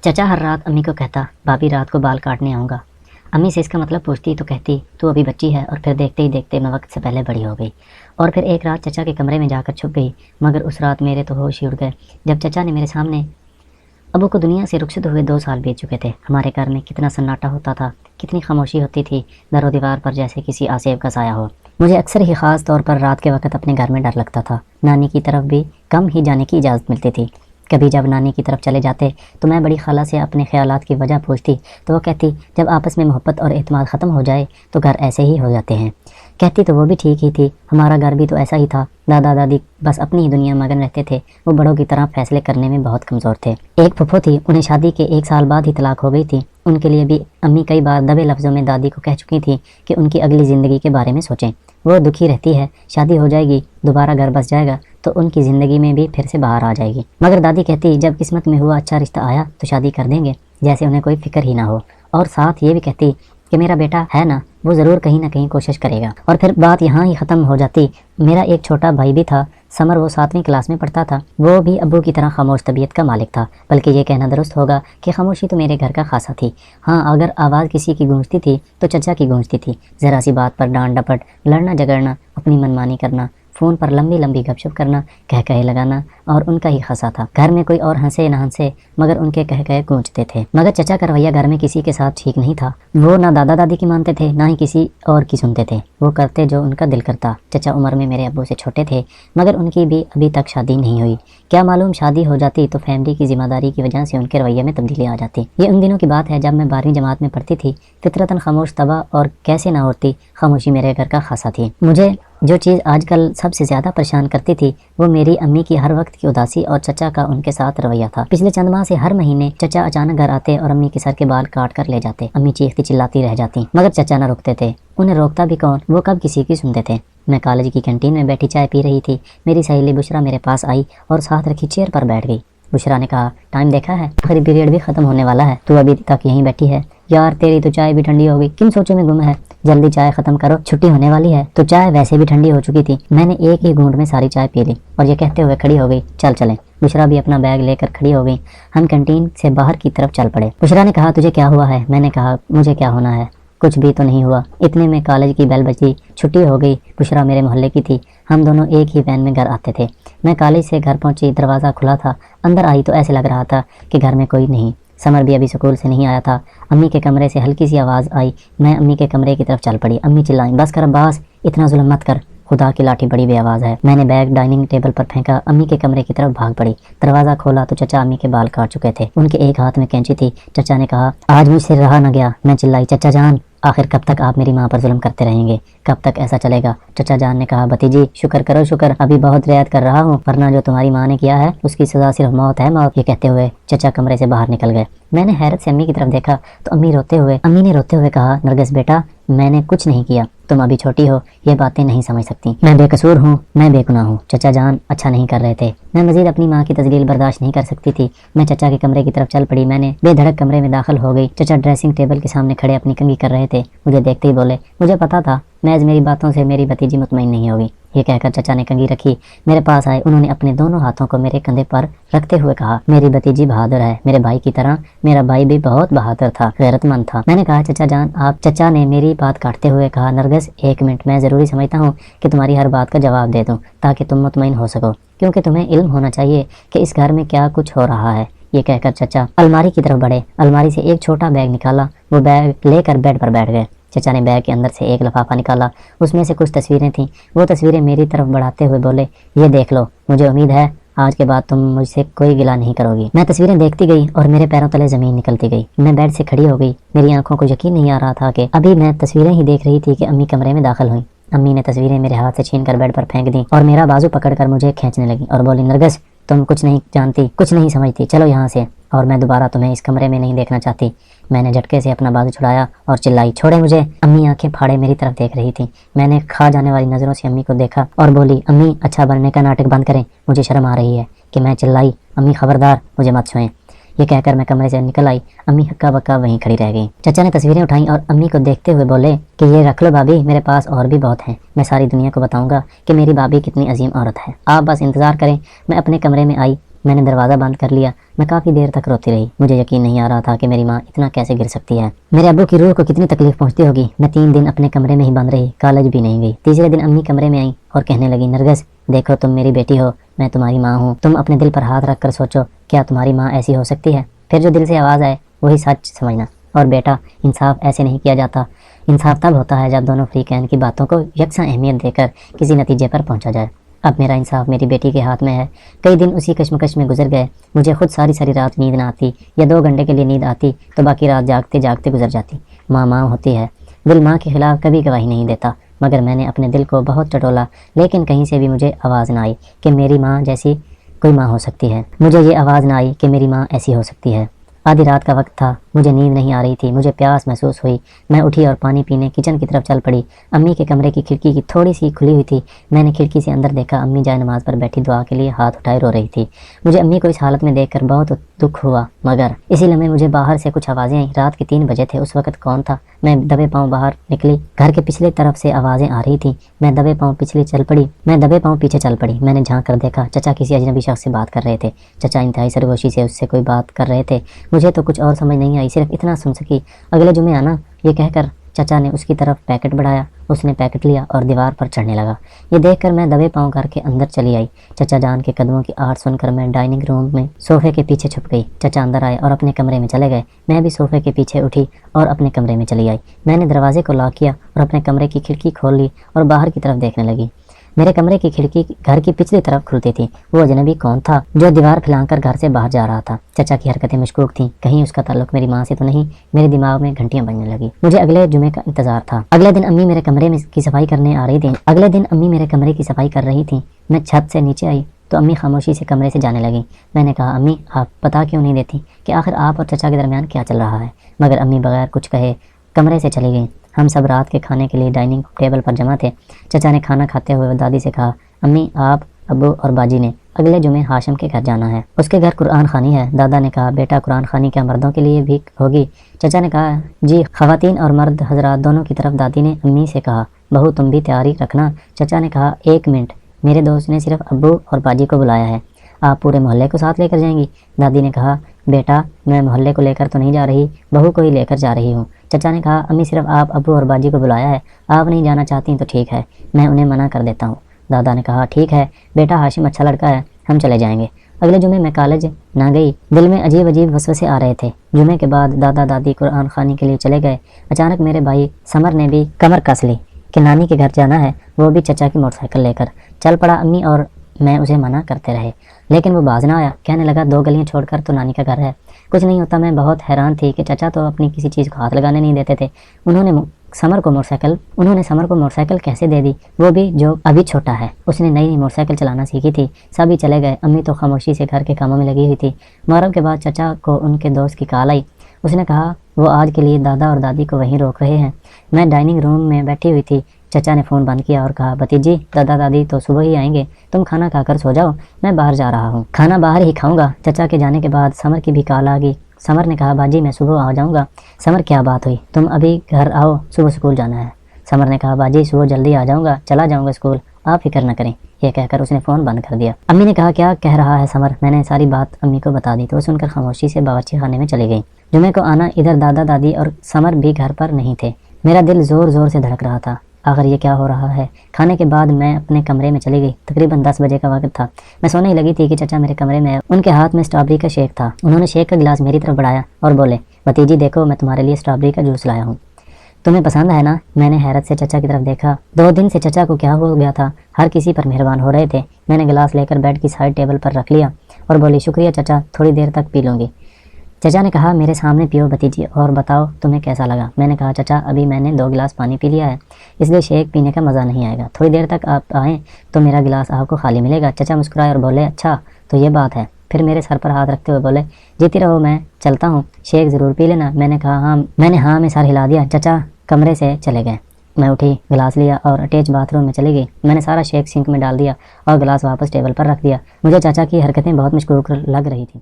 چچا ہر رات امی کو کہتا بھابھی رات کو بال کاٹنے آؤں گا۔ امی سے اس کا مطلب پوچھتی تو کہتی تو ابھی بچی ہے، اور پھر دیکھتے ہی دیکھتے میں وقت سے پہلے بڑی ہو گئی۔ اور پھر ایک رات چچا کے کمرے میں جا کر چھپ گئی، مگر اس رات میرے تو ہوش ہی اڑ گئے جب چچا نے میرے سامنے ابو کو دنیا سے رخصت ہوئے 2 سال بیت چکے تھے۔ ہمارے گھر میں کتنا سناٹا ہوتا تھا، کتنی خاموشی ہوتی تھی، در و دیوار پر جیسے کسی آسیب کا سایہ ہو۔ مجھے اکثر ہی خاص طور پر رات کے وقت اپنے گھر میں ڈر لگتا تھا۔ نانی کی طرف بھی کم ہی جانے کی اجازت ملتی تھی۔ کبھی جب نانی کی طرف چلے جاتے تو میں بڑی خالہ سے اپنے خیالات کی وجہ پوچھتی تو وہ کہتی جب آپس میں محبت اور اعتماد ختم ہو جائے تو گھر ایسے ہی ہو جاتے ہیں۔ کہتی تو وہ بھی ٹھیک ہی تھی، ہمارا گھر بھی تو ایسا ہی تھا۔ دادا دادی بس اپنی ہی دنیا مگن رہتے تھے، وہ بڑوں کی طرح فیصلے کرنے میں بہت کمزور تھے۔ ایک پھپھو تھی، انہیں شادی کے 1 سال بعد ہی طلاق ہو گئی تھی۔ ان کے لیے بھی امی کئی بار دبے لفظوں میں دادی کو کہہ چکی تھی کہ ان کی اگلی زندگی کے بارے میں سوچیں، وہ دکھی رہتی ہے، شادی ہو جائے گی، دوبارہ گھر بس جائے گا تو ان کی زندگی میں بھی پھر سے باہر آ جائے گی۔ مگر دادی کہتی جب قسمت میں ہوا اچھا رشتہ آیا تو شادی کر دیں گے، جیسے انہیں کوئی فکر ہی نہ ہو۔ اور ساتھ یہ بھی کہتی کہ میرا بیٹا ہے نا، وہ ضرور کہیں نہ کہیں کوشش کرے گا۔ اور پھر بات یہاں ہی ختم ہو جاتی۔ میرا ایک چھوٹا بھائی بھی تھا، سمر، وہ 7ویں کلاس میں پڑھتا تھا۔ وہ بھی ابو کی طرح خاموش طبیعت کا مالک تھا، بلکہ یہ کہنا درست ہوگا کہ خاموشی تو میرے گھر کا خاصہ تھی۔ ہاں، اگر آواز کسی کی گونجتی تھی تو چچا کی گونجتی تھی۔ ذرا سی بات پر ڈانٹ ڈپٹ، لڑنا جھگڑنا، اپنی منمانی کرنا، فون پر لمبی لمبی گپ شپ کرنا، کہے لگانا، اور ان کا ہی خاصہ تھا۔ گھر میں کوئی اور ہنسے نہ ہنسے مگر ان کے کہے گونجتے تھے۔ مگر چچا کا رویہ گھر میں کسی کے ساتھ ٹھیک نہیں تھا۔ وہ نہ دادا دادی کی مانتے تھے، نہ ہی کسی اور کی سنتے تھے۔ وہ کرتے جو ان کا دل کرتا۔ چچا عمر میں میرے ابو سے چھوٹے تھے، مگر ان کی بھی ابھی تک شادی نہیں ہوئی۔ کیا معلوم شادی ہو جاتی تو فیملی کی ذمہ داری کی وجہ سے ان کے رویے میں تبدیلی آ جاتی۔ یہ ان دنوں کی بات ہے جب میں 12ویں جماعت میں پڑھتی تھی۔ فطرتاً خاموش طبع اور کیسے نہ ہوتی، خاموشی میرے گھر کا خاصہ تھی۔ مجھے جو چیز آج کل سب سے زیادہ پریشان کرتی تھی وہ میری امی کی ہر وقت کی اداسی اور چچا کا ان کے ساتھ رویہ تھا۔ پچھلے چند ماہ سے ہر مہینے چچا اچانک گھر آتے اور امی کے سر کے بال کاٹ کر لے جاتے۔ امی چیختی چلاتی رہ جاتی، مگر چچا نہ رکتے تھے۔ انہیں روکتا بھی کون، وہ کب کسی کی سنتے تھے۔ میں کالج کی کینٹین میں بیٹھی چائے پی رہی تھی، میری سہیلی بشرا میرے پاس آئی اور ساتھ رکھی چیئر پر بیٹھ گئی۔ بشرا نے کہا ٹائم دیکھا ہے، آخری پیریڈ بھی ختم ہونے والا ہے، تو ابھی تک یہیں بیٹھی ہے؟ یار تیری تو چائے بھی ٹھنڈی ہو گئی، کن سوچوں میں گم ہے؟ جلدی چائے ختم کرو، چھٹی ہونے والی ہے۔ تو چائے ویسے بھی ٹھنڈی ہو چکی تھی، میں نے ایک ہی گھونٹ میں ساری چائے پی لی اور یہ کہتے ہوئے کھڑی ہو گئی چل چلیں۔ بشرا بھی اپنا بیگ لے کر کھڑی ہو گئی، ہم کینٹین سے باہر کی طرف چل پڑے۔ بشرا نے کہا تجھے کیا ہوا ہے؟ میں نے کہا مجھے کیا ہونا ہے، کچھ بھی تو نہیں ہوا۔ اتنے میں کالج کی بیل بجی، چھٹی ہو گئی۔ بشرا میرے محلے کی تھی، ہم دونوں ایک ہی وین میں گھر آتے تھے۔ میں کالج سے گھر پہنچی، دروازہ کھلا تھا، اندر آئی تو ایسے لگ رہا تھا کہ گھر میں کوئی نہیں۔ سمر بھی ابھی سکول سے نہیں آیا تھا۔ امی کے کمرے سے ہلکی سی آواز آئی، میں امی کے کمرے کی طرف چل پڑی۔ امی چلائیں بس کر عباس، اتنا ظلم مت کر، خدا کی لاٹھی بڑی بے آواز ہے۔ میں نے بیگ ڈائننگ ٹیبل پر پھینکا، امی کے کمرے کی طرف بھاگ پڑی۔ دروازہ کھولا تو چچا امی کے بال کاٹ چکے تھے، ان کے ایک ہاتھ میں کینچی تھی۔ چچا نے کہا آج مجھ سے رہا نہ گیا۔ میں چلائی چچا جان، آخر کب تک آپ میری ماں پر ظلم کرتے رہیں گے؟ کب تک ایسا چلے گا؟ چچا جان نے کہا بھتیجی شکر کرو شکر، ابھی بہت رعایت کر رہا ہوں، ورنہ جو تمہاری ماں نے کیا ہے اس کی سزا صرف موت ہے، موت۔ یہ کہتے ہوئے چچا کمرے سے باہر نکل گئے۔ میں نے حیرت سے امی کی طرف دیکھا تو امی نے روتے ہوئے کہا نرگس بیٹا میں نے کچھ نہیں کیا، تم ابھی چھوٹی ہو، یہ باتیں نہیں سمجھ سکتی، میں بے قصور ہوں، میں بے گناہ ہوں۔ چچا جان اچھا نہیں کر رہے تھے۔ میں مزید اپنی ماں کی تذلیل برداشت نہیں کر سکتی تھی۔ میں چچا کے کمرے کی طرف چل پڑی، میں نے بے دھڑک کمرے میں داخل ہو گئی۔ چچا ڈریسنگ ٹیبل کے سامنے کھڑے اپنی کنگھی کر رہے تھے، مجھے دیکھتے ہی بولے مجھے پتا تھا محض میری باتوں سے میری بھتیجی مطمئن نہیں ہوگی۔ یہ کہہ کر چچا نے کنگھی رکھی، میرے پاس آئے، انہوں نے اپنے دونوں ہاتھوں کو میرے کندھے پر رکھتے ہوئے کہا میری بھتیجی بہادر ہے، میرے بھائی کی طرح۔ میرا بھائی بھی بہت بہادر تھا، غیرت مند تھا۔ میں نے کہا چچا جان آپ۔ چچا نے میری بات کاٹتے ہوئے کہا نرگس ایک منٹ، میں ضروری سمجھتا ہوں کہ تمہاری ہر بات کا جواب دے دوں تاکہ تم مطمئن ہو سکو، کیونکہ تمہیں علم ہونا چاہیے کہ اس گھر میں کیا کچھ ہو رہا ہے۔ یہ کہہ کر چچا الماری کی طرف بڑھے، الماری سے ایک چھوٹا بیگ نکالا، وہ بیگ لے کر بیڈ پر بیٹھ گئے۔ چچا نے بیگ کے اندر سے ایک لفافہ نکالا، اس میں سے کچھ تصویریں تھیں، وہ تصویریں میری طرف بڑھاتے ہوئے بولے یہ دیکھ لو، مجھے امید ہے آج کے بعد تم مجھ سے کوئی گلہ نہیں کرو گی۔ میں تصویریں دیکھتی گئی اور میرے پیروں تلے زمین نکلتی گئی۔ میں بیڈ سے کھڑی ہو گئی، میری آنکھوں کو یقین نہیں آ رہا تھا کہ ابھی میں تصویریں ہی دیکھ رہی تھی کہ امی کمرے میں داخل ہوئیں۔ امی نے تصویریں میرے ہاتھ سے چھین کر بیڈ پر پھینک دیں اور میرا بازو پکڑ کر مجھے کھینچنے لگی اور بولی نرگس تم کچھ نہیں جانتی، کچھ نہیں سمجھتی، چلو یہاں سے، اور میں دوبارہ تمہیں اس کمرے میں نہیں دیکھنا چاہتی۔ میں نے جھٹکے سے اپنا بازو چھڑایا اور چلائی چھوڑے مجھے۔ امی آنکھیں پھاڑے میری طرف دیکھ رہی تھی۔ میں نے کھا جانے والی نظروں سے امی کو دیکھا اور بولی امی اچھا بننے کا ناٹک بند کریں، مجھے شرم آ رہی ہے کہ میں چلائی امی خبردار مجھے مت چھوئیں۔ یہ کہہ کر میں کمرے سے نکل آئی، امی ہکا بکا وہیں کھڑی رہ گئی۔ چچا نے تصویریں اٹھائیں اور امی کو دیکھتے ہوئے بولے کہ یہ رکھ لو بھابھی، میرے پاس اور بھی بہت ہیں، میں ساری دنیا کو بتاؤں گا کہ میری بھابھی کتنی عظیم عورت ہے، آپ بس انتظار کریں۔ میں اپنے کمرے میں آئی، میں نے دروازہ بند کر لیا۔ میں کافی دیر تک روتی رہی۔ مجھے یقین نہیں آ رہا تھا کہ میری ماں اتنا کیسے گر سکتی ہے۔ میرے ابو کی روح کو کتنی تکلیف پہنچتی ہوگی۔ میں 3 دن اپنے کمرے میں ہی بند رہی، کالج بھی نہیں گئی۔ تیسرے دن امی کمرے میں آئیں اور کہنے لگی، نرگس دیکھو تم میری بیٹی ہو، میں تمہاری ماں ہوں، تم اپنے دل پر ہاتھ رکھ کر سوچو، کیا تمہاری ماں ایسی ہو سکتی ہے؟ پھر جو دل سے آواز آئے وہی سچ سمجھنا۔ اور بیٹا، انصاف ایسے نہیں کیا جاتا، انصاف تب ہوتا ہے جب دونوں فریقین کی باتوں کو یکساں اہمیت دے کر کسی نتیجے پر پہنچا جائے۔ اب میرا انصاف میری بیٹی کے ہاتھ میں ہے۔ کئی دن اسی کشمکش میں گزر گئے۔ مجھے خود ساری رات نیند نہ آتی، یا 2 گھنٹے کے لیے نیند آتی تو باقی رات جاگتے جاگتے گزر جاتی۔ ماں ہوتی ہے، دل ماں کے خلاف کبھی گواہی نہیں دیتا، مگر میں نے اپنے دل کو بہت ٹٹولا، لیکن کہیں سے بھی مجھے آواز نہ آئی کہ میری ماں جیسی کوئی ماں ہو سکتی ہے۔ مجھے یہ آواز نہ آئی کہ میری ماں ایسی ہو سکتی ہے۔ آدھی رات کا وقت تھا، مجھے نیند نہیں آ رہی تھی، مجھے پیاس محسوس ہوئی۔ میں اٹھی اور پانی پینے کچن کی طرف چل پڑی۔ امی کے کمرے کی کھڑکی کی تھوڑی سی کھلی ہوئی تھی۔ میں نے کھڑکی سے اندر دیکھا، امی جائے نماز پر بیٹھی دعا کے لیے ہاتھ اٹھائے رو رہی تھی۔ مجھے امی کو اس حالت میں دیکھ کر بہت دکھ ہوا، مگر اسی لمحے مجھے باہر سے کچھ آوازیں آئیں۔ رات کے 3 بجے تھے۔ اس وقت کون تھا؟ میں دبے پاؤں باہر نکلی۔ گھر کے پچھلے طرف سے آوازیں آ رہی تھیں۔ میں دبے پاؤں پیچھے چل پڑی۔ میں نے جھانک کر دیکھا، چچا کسی اجنبی شخص سے بات کر رہے تھے۔ چچا انتہائی سرگوشی سے اس سے کوئی بات کر رہے تھے۔ مجھے تو کچھ اور سمجھ نہیں آئی، صرف اتنا سن سکی، اگلے جمعے آنا۔ یہ کہہ کر چچا نے اس کی طرف پیکٹ بڑھایا۔ اس نے پیکٹ لیا اور دیوار پر چڑھنے لگا۔ یہ دیکھ کر میں دبے پاؤں گھر کے اندر چلی آئی۔ چچا جان کے قدموں کی آہٹ سن کر میں ڈائننگ روم میں صوفے کے پیچھے چھپ گئی۔ چچا اندر آئے اور اپنے کمرے میں چلے گئے۔ میں بھی صوفے کے پیچھے اٹھی اور اپنے کمرے میں چلی آئی۔ میں نے دروازے کو لاک کیا اور اپنے کمرے کی کھڑکی کھول لی اور باہر کی طرف دیکھنے لگی۔ میرے کمرے کی کھڑکی گھر کی پچھلی طرف کھلتی تھی۔ وہ اجنبی کون تھا جو دیوار پھلانگ کر گھر سے باہر جا رہا تھا؟ چچا کی حرکتیں مشکوک تھیں، کہیں اس کا تعلق میری ماں سے تو نہیں؟ میرے دماغ میں گھنٹیاں بجنے لگی۔ مجھے اگلے جمعے کا انتظار تھا۔ اگلے دن امی میرے کمرے کی صفائی کر رہی تھیں۔ میں چھت سے نیچے آئی تو امی خاموشی سے کمرے سے جانے لگیں۔ میں نے کہا، امی آپ بتا کیوں نہیں دیتی کہ آخر آپ اور چچا کے درمیان کیا چل رہا ہے؟ مگر امی بغیر کچھ کہے کمرے سے چلی گئیں۔ ہم سب رات کے کھانے کے لیے ڈائننگ ٹیبل پر جمع تھے۔ چچا نے کھانا کھاتے ہوئے دادی سے کہا، امی آپ، ابو اور باجی نے اگلے جمعے ہاشم کے گھر جانا ہے، اس کے گھر قرآن خوانی ہے۔ دادا نے کہا، بیٹا قرآن خوانی کیا مردوں کے لیے بھی ہوگی؟ چچا نے کہا، جی خواتین اور مرد حضرات دونوں کی طرف۔ دادی نے امی سے کہا، بہو تم بھی تیاری رکھنا۔ چچا نے کہا، 1 منٹ، میرے دوست نے صرف ابو اور باجی کو بلایا ہے، آپ پورے محلے کو ساتھ لے کر جائیں گی؟ دادی نے کہا، بیٹا میں محلے کو لے کر تو نہیں جا رہی، بہو کو ہی لے کر جا رہی ہوں۔ چچا نے کہا، امی صرف آپ ابو اور باجی کو بلایا ہے، آپ نہیں جانا چاہتی تو ٹھیک ہے، میں انہیں منع کر دیتا ہوں۔ دادا نے کہا، ٹھیک ہے بیٹا، ہاشم اچھا لڑکا ہے، ہم چلے جائیں گے۔ اگلے جمعے میں کالج نہ گئی، دل میں عجیب وسوسے آ رہے تھے۔ جمعے کے بعد دادا دادی قرآن خوانی کے لیے چلے گئے۔ اچانک میرے بھائی سمر نے بھی کمر کس لی کہ نانی کے گھر جانا ہے، وہ بھی چچا کی موٹر سائیکل لے کر چل پڑا۔ امی اور میں اسے منع کرتے رہے، لیکن وہ باز نہ آیا، کہنے لگا 2 گلیاں چھوڑ کر تو نانی کا گھر ہے، کچھ نہیں ہوتا۔ میں بہت حیران تھی کہ چچا تو اپنی کسی چیز کو ہاتھ لگانے نہیں دیتے تھے، انہوں نے سمر کو موٹر سائیکل کیسے دے دی، وہ بھی جو ابھی چھوٹا ہے، اس نے نئی موٹر سائیکل چلانا سیکھی تھی۔ سبھی چلے گئے، امی تو خاموشی سے گھر کے کاموں میں لگی ہوئی تھی۔ محرم کے بعد چچا کو ان کے دوست کی کال آئی، اس نے کہا وہ آج کے لیے دادا اور دادی کو وہیں روک رہے ہیں۔ میں ڈائننگ روم میں بیٹھی ہوئی تھی، چچا نے فون بند کیا اور کہا، بھتیجی دادا دادی تو صبح ہی آئیں گے، تم کھانا کھا کر سو جاؤ، میں باہر جا رہا ہوں، کھانا باہر ہی کھاؤں گا۔ چچا کے جانے کے بعد سمر کی بھی کال آ گئی۔ سمر نے کہا، باجی میں صبح آ جاؤں گا۔ سمر کیا بات ہوئی، تم ابھی گھر آؤ، صبح اسکول جانا ہے۔ سمر نے کہا، باجی صبح جلدی آ جاؤں گا، چلا جاؤں گا اسکول، آپ فکر نہ کریں۔ یہ کہہ کر اس نے فون بند کر دیا۔ امی نے کہا، کیا کہہ رہا ہے سمر؟ میں نے ساری بات امی کو بتا دی تو وہ سن کر خاموشی سے باورچی خانے میں چلی گئی۔ جمعے کو آنا، ادھر دادا دادی اور سمر بھی گھر پر نہیں تھے۔ میرا دل زور سے دھڑک رہا تھا، آخر یہ کیا ہو رہا ہے؟ کھانے کے بعد میں اپنے کمرے میں چلی گئی۔ تقریباً 10 بجے کا وقت تھا، میں سونے ہی لگی تھی کہ چچا میرے کمرے میں، ان کے ہاتھ میں اسٹرابری کا شیک تھا۔ انہوں نے شیک کا گلاس میری طرف بڑھایا اور بولے، بھتیجی دیکھو میں تمہارے لیے اسٹرابری کا جوس لایا ہوں، تمہیں پسند ہے نا؟ میں نے حیرت سے چچا کی طرف دیکھا۔ 2 دن سے چچا کو کیا ہو گیا تھا، ہر کسی پر مہربان ہو رہے تھے۔ میں نے گلاس لے کر بیڈ کی سائڈ ٹیبل پر رکھ لیا اور بولی، شکریہ چچا، تھوڑی دیر تک پی لوں گی۔ چچا نے کہا، میرے سامنے پیو بھتیجی اور بتاؤ تمہیں کیسا لگا۔ میں نے کہا، چچا ابھی میں نے 2 گلاس پانی پی لیا ہے، اس لیے شیک پینے کا مزہ نہیں آئے گا، تھوڑی دیر تک آپ آئیں تو میرا گلاس آپ کو خالی ملے گا۔ چچا مسکرائے اور بولے، اچھا تو یہ بات ہے۔ پھر میرے سر پر ہاتھ رکھتے ہوئے بولے، جیتی رہو، میں چلتا ہوں، شیک ضرور پی لینا۔ میں نے کہا ہاں، میں سر ہلا دیا۔ چچا کمرے سے چلے گئے۔ میں اٹھی، گلاس لیا اور اٹیچ باتھ روم میں چلی گئی۔ میں نے سارا شیک سنک میں ڈال دیا اور گلاس واپس ٹیبل پر رکھ دیا۔ مجھے چچا کی حرکتیں بہت مشکوک لگ رہی تھیں۔